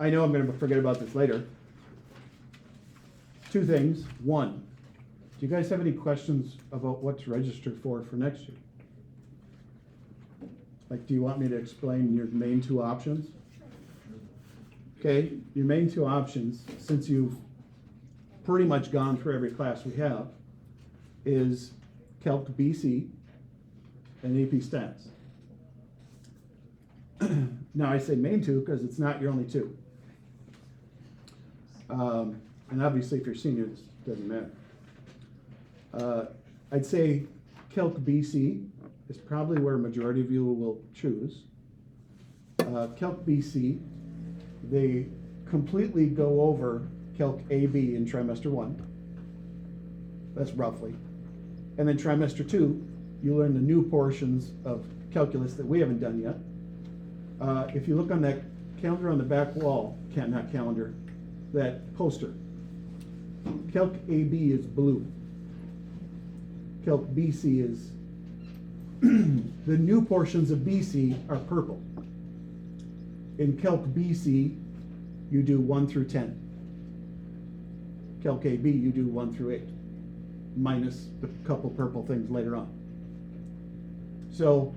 I know I'm gonna forget about this later. Two things. One, do you guys have any questions about what to register for next year? Like, do you want me to explain your main two options? Okay, your main two options, since you've pretty much gone through every class we have, is Calc BC and AP Stats. Now I say main two because it's not your only two. And obviously if you're seniors, it doesn't matter. I'd say Calc BC is probably where a majority of you will choose. Calc BC, they completely go over Calc AB in trimester 1. That's roughly. And then trimester 2, you learn the new portions of calculus that we haven't done yet. If you look on that calendar on the back wall, not calendar, that poster, Calc AB is blue. Calc BC is, the new portions of BC are purple. In Calc BC, you do 1 through 10. Calc AB, you do 1 through 8, minus the couple purple things later on. So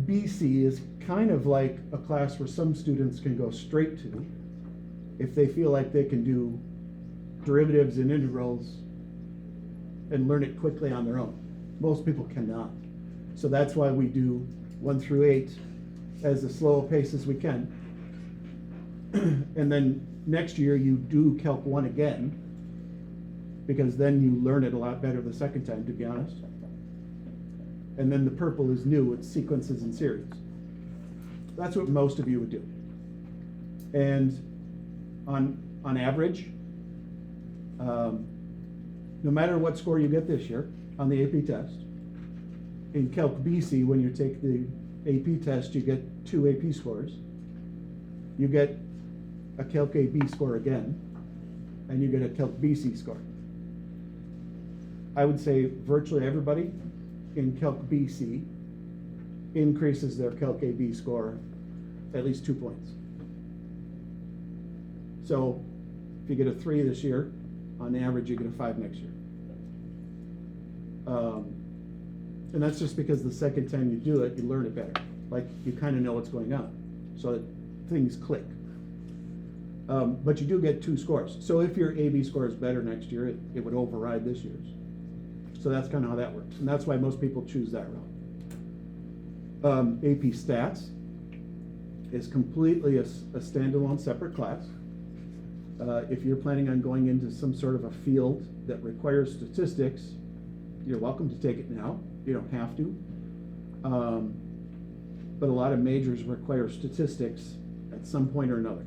BC is kind of like a class where some students can go straight to if they feel like they can do derivatives and integrals and learn it quickly on their own. Most people cannot. So that's why we do 1 through 8 as a slow pace as we can. And then next year you do Calc 1 again, because then you learn it a lot better the second time, to be honest. And then the purple is new, it's sequences and series. That's what most of you would do. And on average, no matter what score you get this year on the AP test, in Calc BC, when you take the AP test, you get 2 AP scores. You get a Calc AB score again, and you get a Calc BC score. I would say virtually everybody in Calc BC increases their Calc AB score at least 2 points. So if you get a 3 this year, on average you get a 5 next year. And that's just because the second time you do it, you learn it better. Like, you kind of know what's going on, so that things click. But you do get 2 scores. So if your AB score is better next year, it would override this year's. So that's kind of how that works. And that's why most people choose that route. AP Stats is completely a standalone separate class. If you're planning on going into some sort of a field that requires statistics, you're welcome to take it now. You don't have to. But a lot of majors require statistics at some point or another.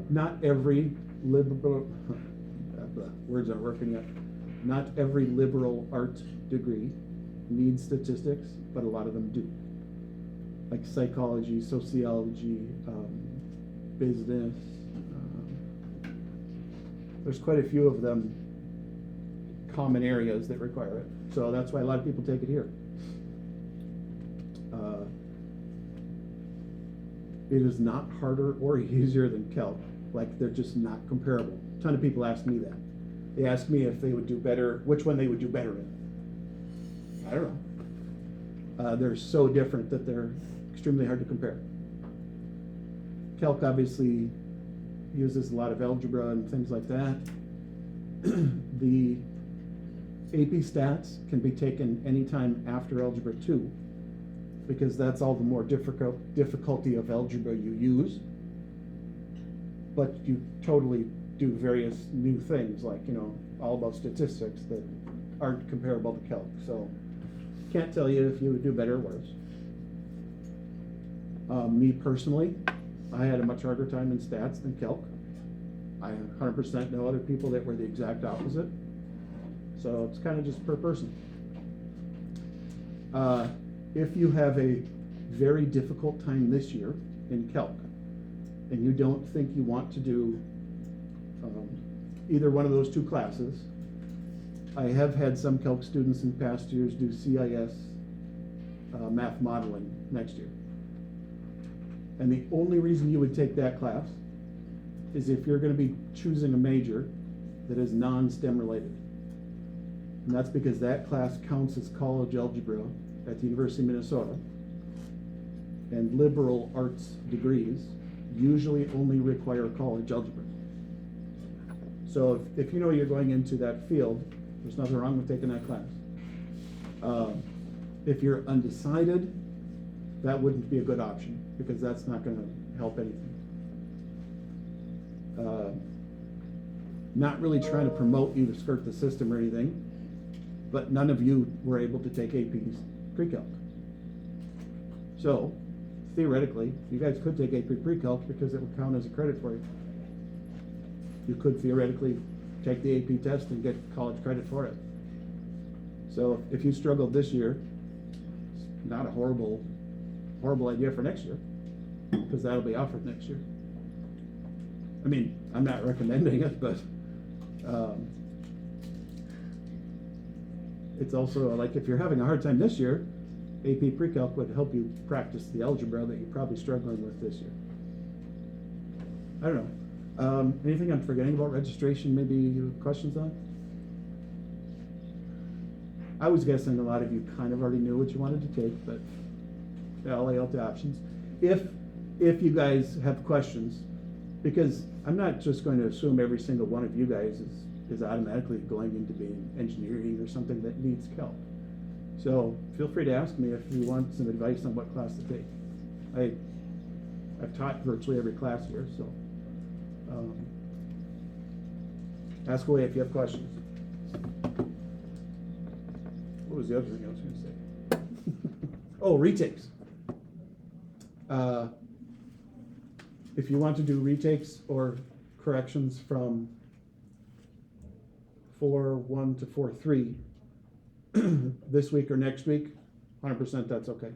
Not every liberal, words aren't working yet. Not every liberal art degree needs statistics, but a lot of them do. Like psychology, sociology, business. There's quite a few of them, common areas that require it. So that's why a lot of people take it here. It is not harder or easier than Calc. Like, they're just not comparable. A ton of people ask me that. They ask me if they would do better, which one they would do better in. I don't know. They're so different that they're extremely hard to compare. Calc obviously uses a lot of algebra and things like that. The AP Stats can be taken anytime after Algebra 2, because that's all the more difficulty of algebra you use. But you totally do various new things, like, all about statistics that aren't comparable to Calc. So can't tell you if you would do better or worse. Me personally, I had a much harder time in stats than Calc. I 100% know other people that were the exact opposite. So it's kind of just per person. If you have a very difficult time this year in Calc, and you don't think you want to do either one of those 2 classes, I have had some Calc students in past years do CIS math modeling next year. And the only reason you would take that class is if you're gonna be choosing a major that is non-STEM related. And that's because that class counts as college algebra at the University of Minnesota. And liberal arts degrees usually only require college algebra. So if you know you're going into that field, there's nothing wrong with taking that class. If you're undecided, that wouldn't be a good option because that's not gonna help anything. Not really trying to promote you to skirt the system or anything, but none of you were able to take AP's pre-calc. So theoretically, you guys could take AP pre-calc because it would count as a credit for you. You could theoretically take the AP test and get college credit for it. So if you struggled this year, it's not a horrible idea for next year, because that'll be offered next year. I mean, I'm not recommending it, but it's also like if you're having a hard time this year, AP pre-calc would help you practice the algebra that you're probably struggling with this year. I don't know. Anything I'm forgetting about registration, maybe you have questions on? I was guessing a lot of you kind of already knew what you wanted to take, but I'll lay out the options. If you guys have questions, because I'm not just going to assume every single one of you guys is automatically going into being engineering or something that needs help. So feel free to ask me if you want some advice on what class to take. I've taught virtually every class here, so ask away if you have questions. What was the other thing I was going to say? Oh, retakes. If you want to do retakes or corrections from 4.1 to 4.3 this week or next week, 100% that's okay.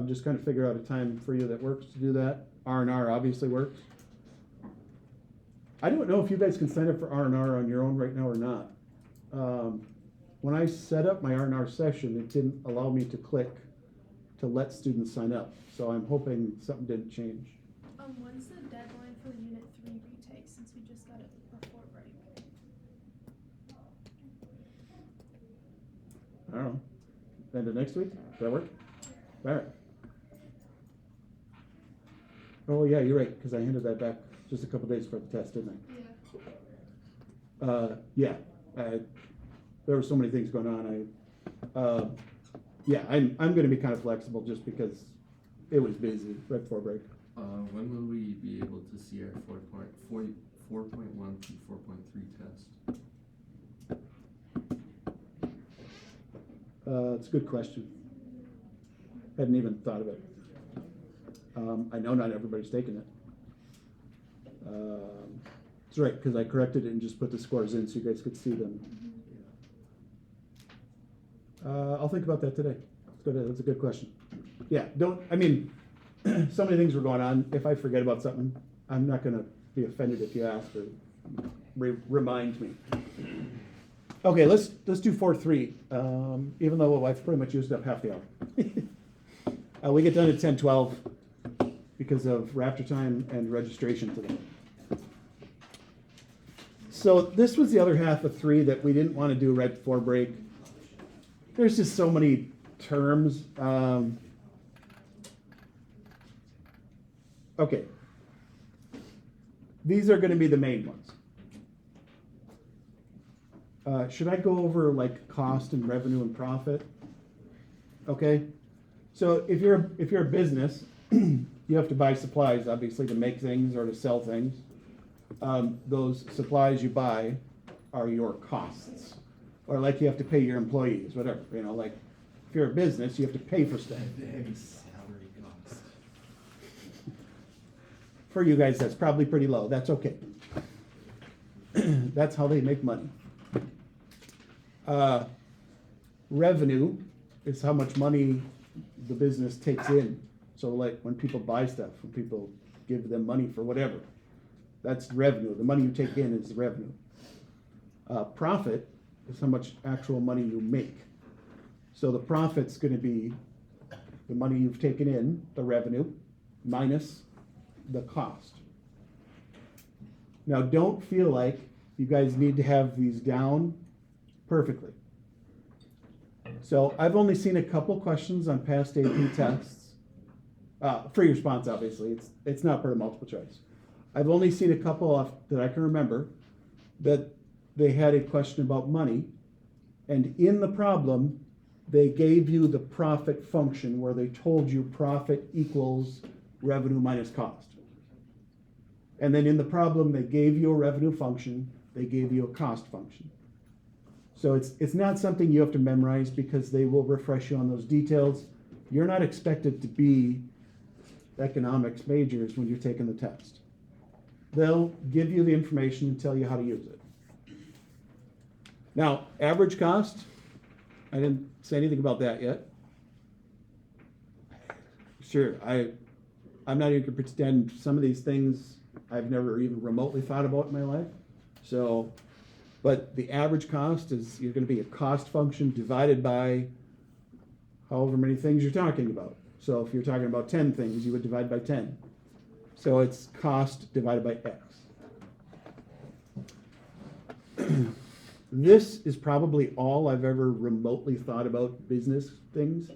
Just kind of figure out a time for you that works to do that. R&R obviously works. I don't know if you guys can sign up for R&R on your own right now or not. When I set up my R&R session, it didn't allow me to click to let students sign up. So I'm hoping something didn't change. When's the deadline for the Unit 3 retake, since we just got it before break? I don't know. End of next week? Does that work? All right. Oh yeah, you're right, because I handed that back just a couple days before the test, didn't I? Yeah. There were so many things going on. Yeah, I'm going to be kind of flexible just because it was busy right before break. When will we be able to see our 4.1 to 4.3 test? It's a good question. Hadn't even thought of it. I know not everybody's taken it. It's right, because I corrected it and just put the scores in so you guys could see them. I'll think about that today. That's a good question. Yeah, so many things were going on. If I forget about something, I'm not gonna be offended if you ask or remind me. Okay, let's do 4.3, even though I've pretty much used up half the hour. We get done at 10:12 because of Raptor time and registration today. So this was the other half of 3 that we didn't want to do right before break. There's just so many terms. Okay. These are going to be the main ones. Should I go over like cost and revenue and profit? Okay. So if you're a business, you have to buy supplies, obviously, to make things or to sell things. Those supplies you buy are your costs. Or like you have to pay your employees, whatever, like if you're a business, you have to pay for stuff. Heavy salary cost. For you guys, that's probably pretty low. That's okay. That's how they make money. Revenue is how much money the business takes in. So like when people buy stuff, when people give them money for whatever, that's revenue. The money you take in is the revenue. Profit is how much actual money you make. So the profit's going to be the money you've taken in, the revenue, minus the cost. Now, don't feel like you guys need to have these down perfectly. So I've only seen a couple questions on past AP tests. Free response, obviously, it's not part of multiple choice. I've only seen a couple that I can remember that they had a question about money, and in the problem, they gave you the profit function where they told you profit equals revenue minus cost. And then in the problem, they gave you a revenue function, they gave you a cost function. So it's not something you have to memorize because they will refresh you on those details. You're not expected to be economics majors when you're taking the test. They'll give you the information and tell you how to use it. Now, average cost, I didn't say anything about that yet. Sure, I'm not even gonna pretend some of these things I've never even remotely thought about in my life. So, but the average cost is, you're gonna be a cost function divided by however many things you're talking about. So if you're talking about 10 things, you would divide by 10. So it's cost divided by X. This is probably all I've ever remotely thought about business things.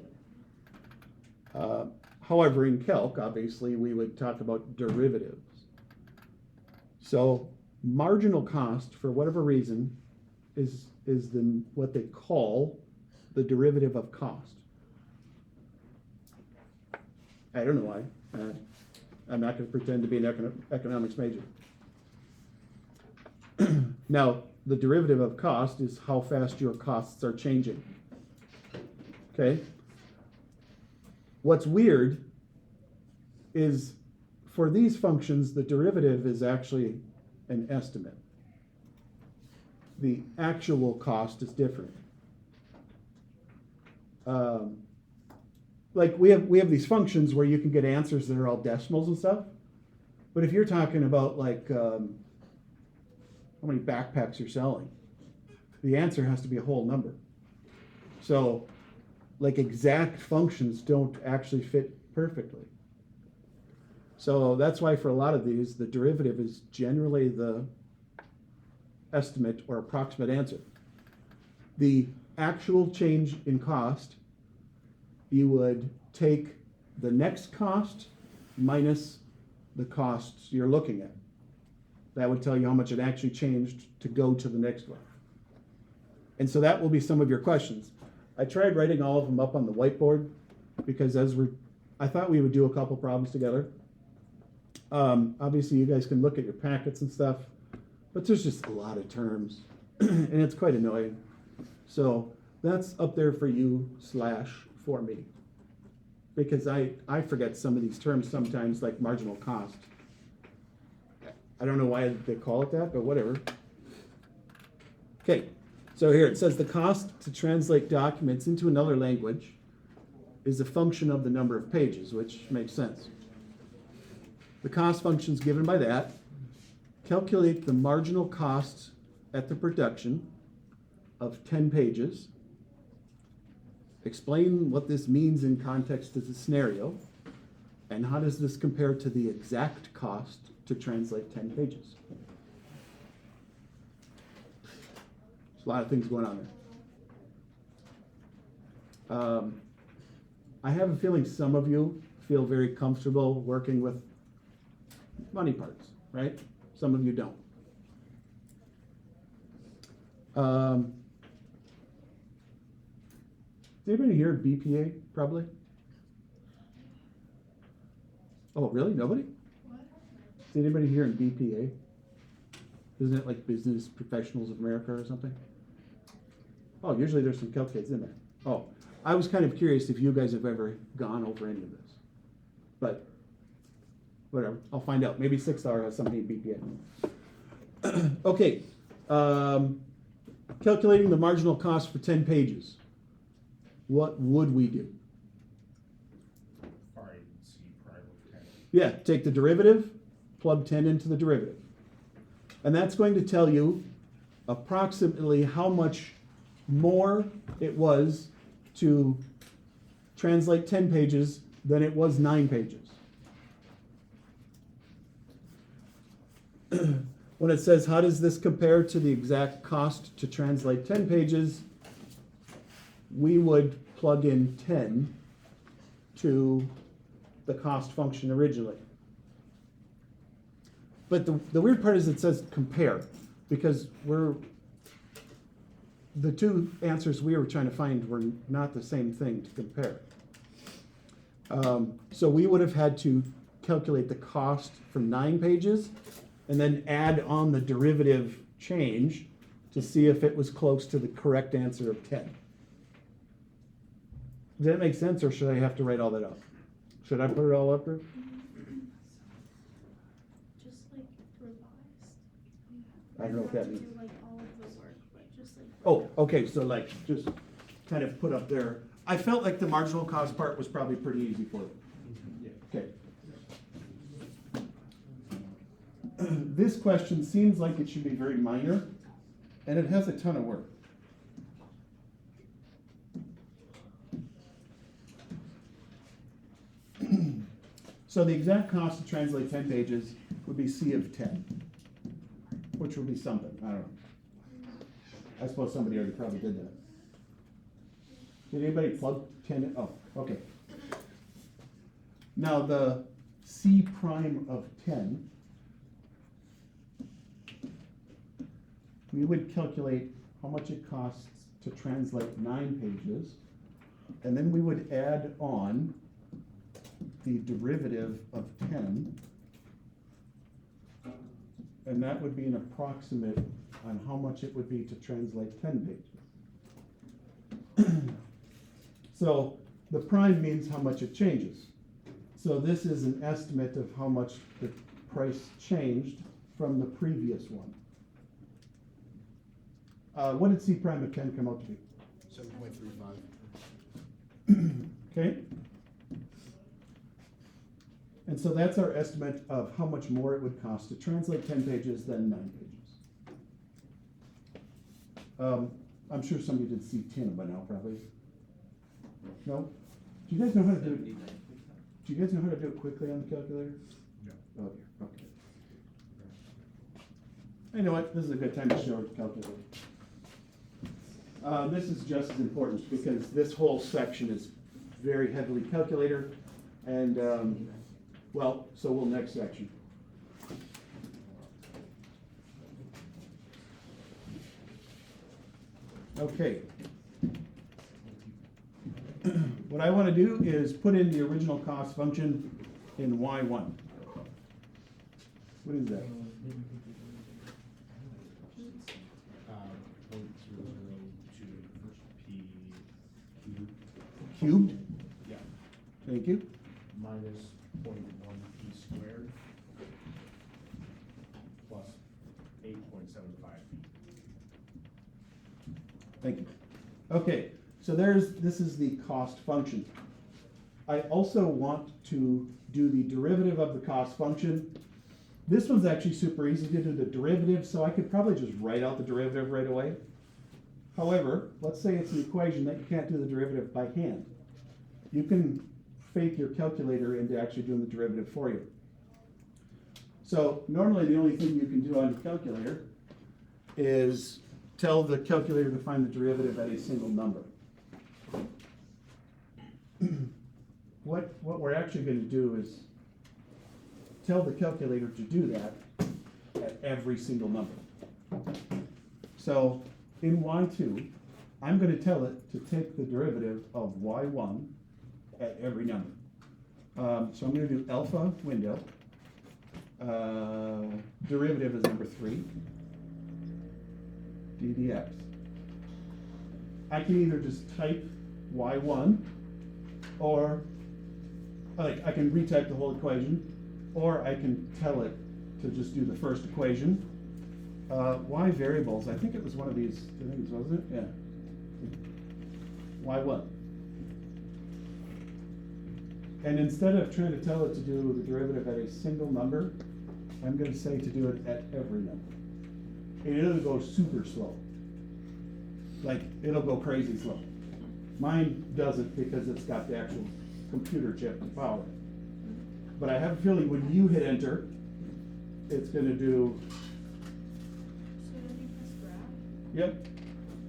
However, in calc, obviously, we would talk about derivatives. So marginal cost, for whatever reason, is what they call the derivative of cost. I don't know why. I'm not going to pretend to be an economics major. Now, the derivative of cost is how fast your costs are changing. Okay? What's weird is for these functions, the derivative is actually an estimate. The actual cost is different. Like we have these functions where you can get answers that are all decimals and stuff. But if you're talking about like how many backpacks you're selling, the answer has to be a whole number. So like exact functions don't actually fit perfectly. So that's why for a lot of these, the derivative is generally the estimate or approximate answer. The actual change in cost, you would take the next cost minus the costs you're looking at. That would tell you how much it actually changed to go to the next one. And so that will be some of your questions. I tried writing all of them up on the whiteboard because I thought we would do a couple problems together. Obviously you guys can look at your packets and stuff, but there's just a lot of terms and it's quite annoying. So that's up there for you / for me. Because I forget some of these terms sometimes, like marginal cost. I don't know why they call it that, but whatever. Okay, so here it says the cost to translate documents into another language is a function of the number of pages, which makes sense. The cost function is given by that. Calculate the marginal cost at the production of 10 pages. Explain what this means in context of the scenario, and how does this compare to the exact cost to translate 10 pages. There's a lot of things going on there. I have a feeling some of you feel very comfortable working with money parts, right? Some of you don't. Is anybody here at BPA, probably? Oh, really? Nobody? What? Is anybody here in BPA? Isn't it like Business Professionals of America or something? Oh, usually there's some calc kids in there. Oh, I was kind of curious if you guys have ever gone over any of this. But whatever, I'll find out. Maybe 6R has something at BPA. Okay, calculating the marginal cost for 10 pages. What would we do? Yeah, take the derivative, plug 10 into the derivative. And that's going to tell you approximately how much more it was to translate 10 pages than it was 9 pages. when it says, how does this compare to the exact cost to translate 10 pages? We would plug in 10 to the cost function originally. But the weird part is it says compare, because the two answers we were trying to find were not the same thing to compare. So we would have had to calculate the cost for 9 pages and then add on the derivative change to see if it was close to the correct answer of 10. Does that make sense, or should I have to write all that up? Should I put it all up there? Just like revised. I don't know what that You means. have to do like all of the work, but just like. Oh, okay, so like, just kind of put up there. I felt like the marginal cost part was probably pretty easy for you. Okay. This question seems like it should be very minor, and it has a ton of work. So the exact cost to translate 10 pages would be C of 10, which would be something, I don't know. I suppose somebody already probably did that. Did anybody plug 10 in? Oh, okay. Now the C prime of 10, we would calculate how much it costs to translate 9 pages, and then we would add on the derivative of 10, and that would be an approximate on how much it would be to translate 10 pages. So the prime means how much it changes. So this is an estimate of how much the price changed from the previous one. What did C prime of 10 come out to be? 7.35. Okay? And so that's our estimate of how much more it would cost to translate 10 pages than 9 pages. I'm sure somebody did C10 by now, probably. No? Do you guys know how to do it? Do you guys know how to do it quickly on the calculator? No. Oh, okay. You know what? This is a good time to show the calculator. This is just as important because this whole section is very heavily calculator, and well, so will next section. Okay. What I want to do is put in the original cost function in Y1. What is that? 0.002 P cubed. Cubed? Yeah. Thank you. Minus 0.1 P squared. Plus 8.75 P. Thank you. Okay, so this is the cost function. I also want to do the derivative of the cost function. This one's actually super easy to do the derivative, so I could probably just write out the derivative right away. However, let's say it's an equation that you can't do the derivative by hand. You can fake your calculator into actually doing the derivative for you. So normally the only thing you can do on your calculator is tell the calculator to find the derivative at a single number. What we're actually going to do is tell the calculator to do that at every single number. So in Y2, I'm going to tell it to take the derivative of Y1 at every number. So I'm going to do alpha window. Derivative is number 3. ddx. I can either just type y1, or I can retype the whole equation, or I can tell it to just do the first equation. Y variables, I think it was one of these things, wasn't it? Yeah. Y1. And instead of trying to tell it to do the derivative at a single number, I'm going to say to do it at every number. And it'll go super slow. Like, it'll go crazy slow. Mine doesn't because it's got the actual computer chip to power it. But I have a feeling when you hit enter, it's gonna do, So then you press graph. yep,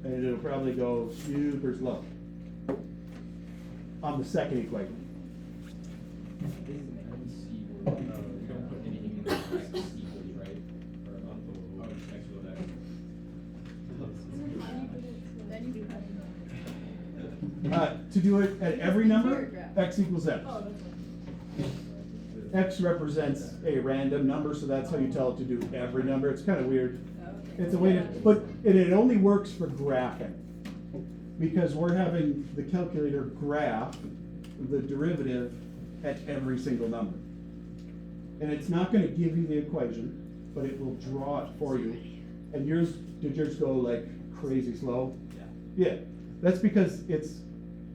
and it'll probably go super slow on the second equation. You don't put anything in the x equals, right? Or oh, x equals x. Then you press. To do it at every number, x equals x. Oh, that's one. X represents a random number, so that's how you tell it to do every number. It's kind of weird. It's a way to, but it only works for graphing. Because we're having the calculator graph the derivative at every single number. And it's not gonna give you the equation, but it will draw it for you. And did yours go like crazy slow? Yeah, that's because it's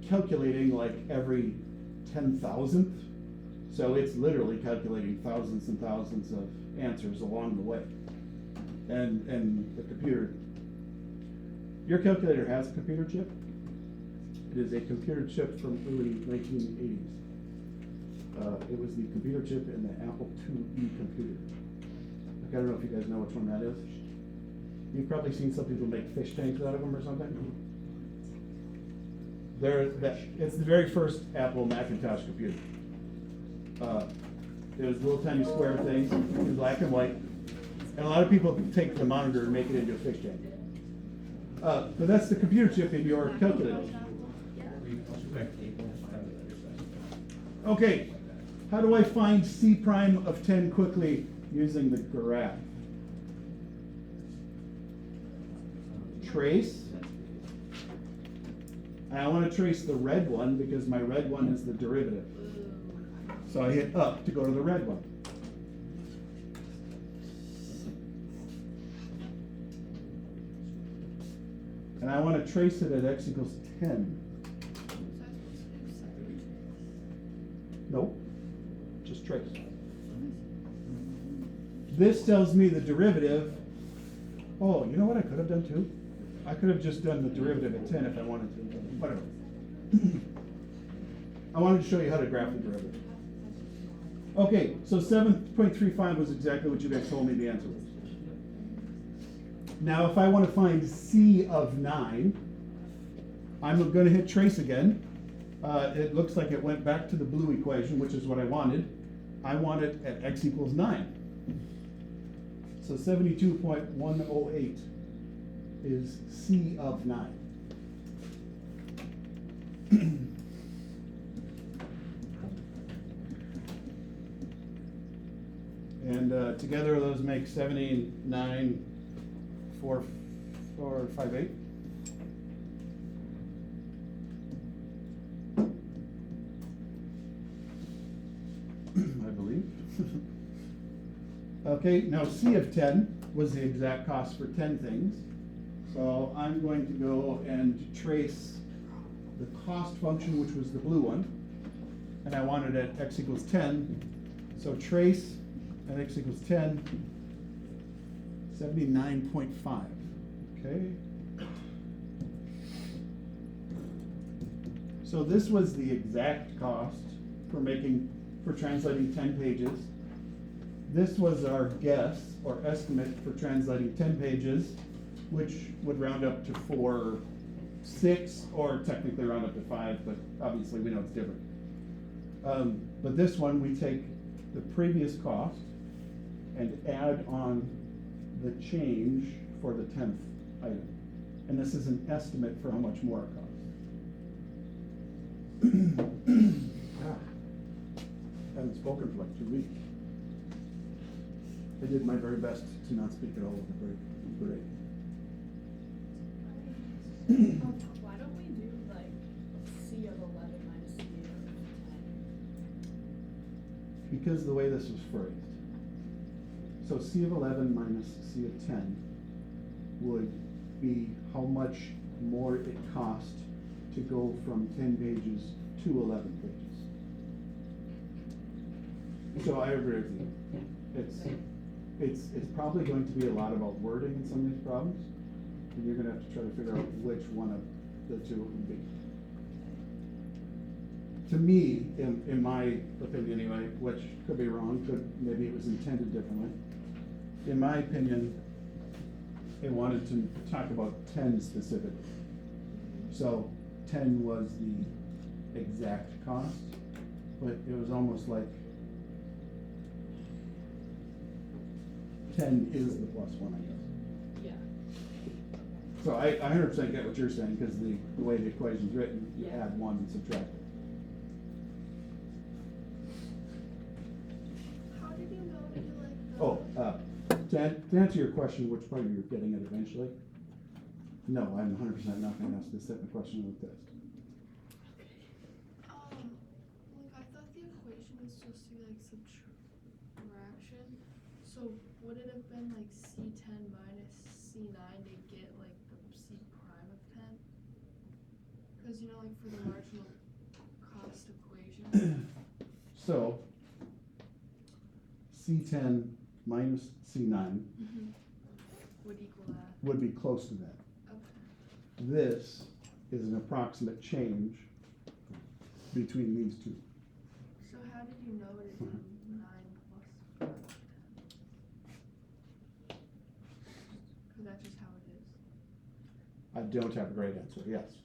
calculating like every 10,000th. So it's literally calculating thousands and thousands of answers along the way. And the computer, your calculator has a computer chip. It is a computer chip from early 1980s. It was the computer chip in the Apple IIe computer. Like, I don't know if you guys know which one that is. You've probably seen some people make fish tanks out of them or something. It's the very first Apple Macintosh computer. It was little tiny square things in black and white. And a lot of people take the monitor and make it into a fish tank. But that's the computer chip in your calculator. Okay, how do I find C prime of 10 quickly using the graph? Trace. And I want to trace the red one because my red one is the derivative. So I hit up to go to the red one. And I want to trace it at x equals 10. Nope, just trace. This tells me the derivative. Oh, you know what I could have done too? I could have just done the derivative at 10 if I wanted to, but whatever. I wanted to show you how to graph the derivative. Okay, so 7.35 was exactly what you guys told me the answer was. Now, if I want to find C of 9, I'm going to hit trace again. It looks like it went back to the blue equation, which is what I wanted. I want it at x equals 9. So 72.108 is C of 9. And together those make 79.458. I believe. Okay, now C of 10 was the exact cost for 10 things. So I'm going to go and trace the cost function, which was the blue one. And I want it at x equals 10. So trace at x equals 10, 79.5, okay? So this was the exact cost for translating 10 pages. This was our guess or estimate for translating 10 pages, which would round up to 4, 6, or technically round up to 5, but obviously we know it's different. But this one, we take the previous cost and add on the change for the 10th item. And this is an estimate for how much more it costs. Haven't spoken for like 2 weeks. I did my very best to not speak at all over the break. Why don't we do like C of 11 minus C of 10? Because the way this was phrased. So C of 11 minus C of 10 would be how much more it cost to go from 10 pages to 11 pages. So I agree with you. It's probably going to be a lot about wording in some of these problems, and you're gonna have to try to figure out which one of the two it would be. To me, in my opinion anyway, which could be wrong, maybe it was intended differently. in my opinion, it wanted to talk about 10 specifically. So 10 was the exact cost, but it was almost like 10 is the plus one, I guess. Yeah. So I 100% get what you're saying, because the way the equation's written, you Yeah. add 1 and subtract it. How did you know to do like the? Oh, to answer your question, which part you're getting at eventually, no, I'm 100% not gonna ask this second question on the test. Like I thought the equation was supposed to be like subtraction. So would it have been like C10 minus C9 to get like the C prime of 10? Cause you know, like for the marginal cost equation. So, C10 minus C9 Would equal that. would be close to that. Okay. This is an approximate change between these two. So how did you know to do 9 plus 5 of 10? Cause that's just how it is. I don't have a great answer, yes.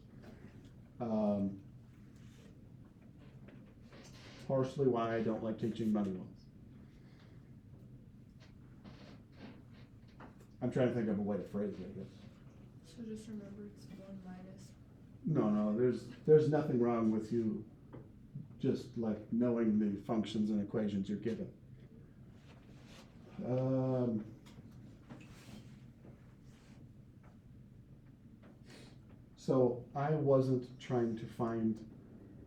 Partially why I don't like teaching money ones. I'm trying to think of a way to phrase it, I guess. So just remember it's 1 minus. No, there's nothing wrong with you just like knowing the functions and equations you're given. So I wasn't trying to find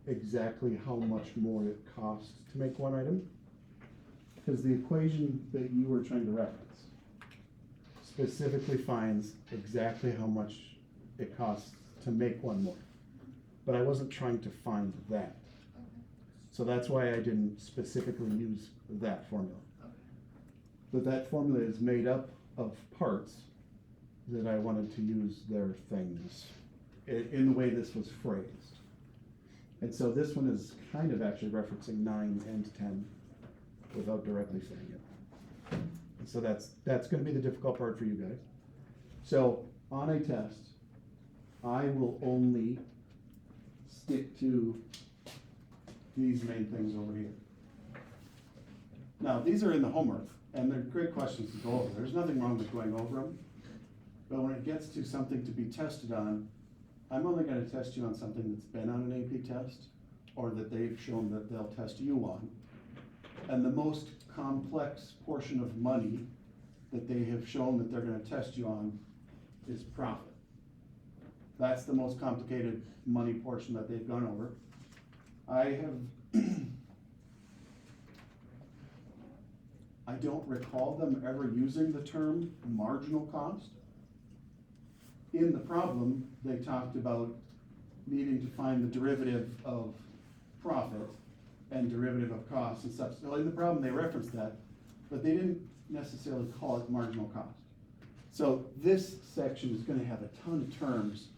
exactly how much more it costs to make one item, because the equation that you were trying to reference specifically finds exactly how much it costs to make one more. But I wasn't trying to find that. Okay. So that's why I didn't specifically use that formula. Okay. But that formula is made up of parts that I wanted to use their things in the way this was phrased. And so this one is kind of actually referencing 9 and 10 without directly saying it. And so that's gonna be the difficult part for you guys. So on a test, I will only stick to these main things over here. Now, these are in the homework, and they're great questions to go over. There's nothing wrong with going over them. But when it gets to something to be tested on, I'm only gonna test you on something that's been on an AP test, or that they've shown that they'll test you on. And the most complex portion of money that they have shown that they're gonna test you on is profit. That's the most complicated money portion that they've gone over. I don't recall them ever using the term marginal cost. In the problem, they talked about needing to find the derivative of profit and derivative of cost and such. So in the problem, they referenced that, but they didn't necessarily call it marginal cost. So this section is gonna have a ton of terms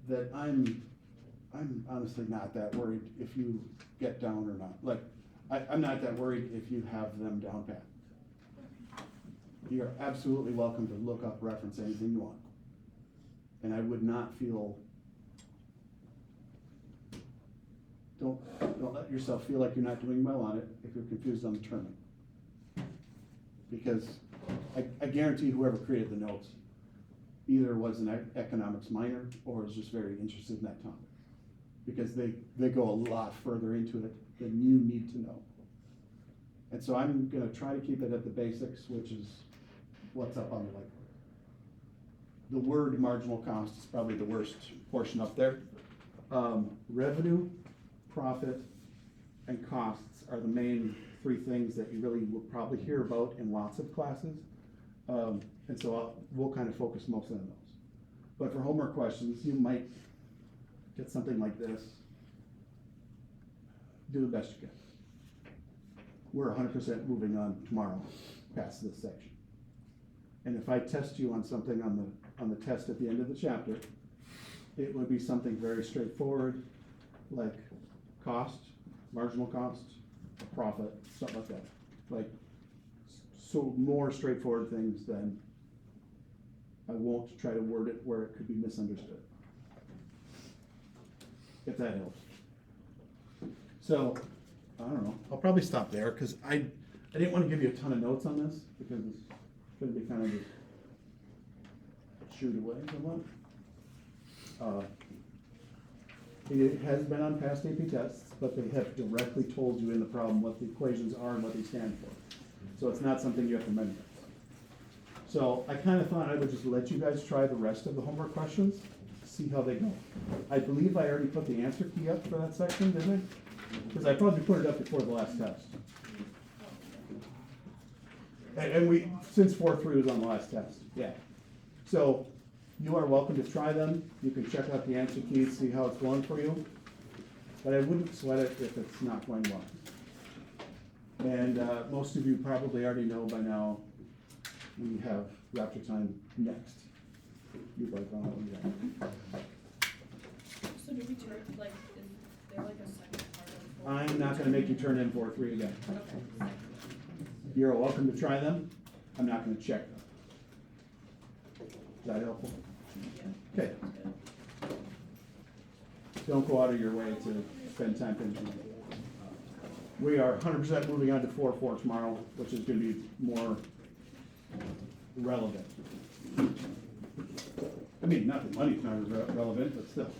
that I'm honestly not that worried if you get down or not. Like, I'm not that worried if you have them down pat. You're absolutely welcome to look up, reference anything you want. And I would not feel, don't let yourself feel like you're not doing well on it if you're confused on the terming. Because I guarantee whoever created the notes either was an economics minor or is just very interested in that topic. Because they go a lot further into it than you need to know. And so I'm gonna try to keep it at the basics, which is what's up on the whiteboard. The word marginal cost is probably the worst portion up there. Revenue, profit, and costs are the main three things that you really will probably hear about in lots of classes. And so we'll kind of focus mostly on those. But for homework questions, you might get something like this. Do the best you can. We're 100% moving on tomorrow past this section. And if I test you on something on the test at the end of the chapter, it would be something very straightforward, like cost, marginal cost, profit, something like that. Like so more straightforward things, then I won't try to word it where it could be misunderstood. If that helps. So, I don't know, I'll probably stop there, cause I didn't wanna give you a ton of notes on this, because it's gonna be kind of just shoot away somewhat. It has been on past AP tests, but they have directly told you in the problem what the equations are and what they stand for. So it's not something you have to memorize. So I kinda thought I would just let you guys try the rest of the homework questions, see how they go. I believe I already put the answer key up for that section, didn't I? Cause I probably put it up before the last test. And we, since 4.3 was on the last test, yeah. So, you are welcome to try them, you can check out the answer keys, see how it's going for you. But I wouldn't sweat it if it's not going well. And, most of you probably already know by now, we have Raptor Time next. You guys don't know yet. So do we turn, like, is there like a second part of? I'm not gonna make you turn in 4.3 again. Okay. You're welcome to try them, I'm not gonna check them. Is that helpful? Yeah. Okay. Don't go out of your way to spend time finishing it. We are 100% moving on to 4.4 tomorrow, which is gonna be more relevant. I mean, not that money's not as relevant, but still.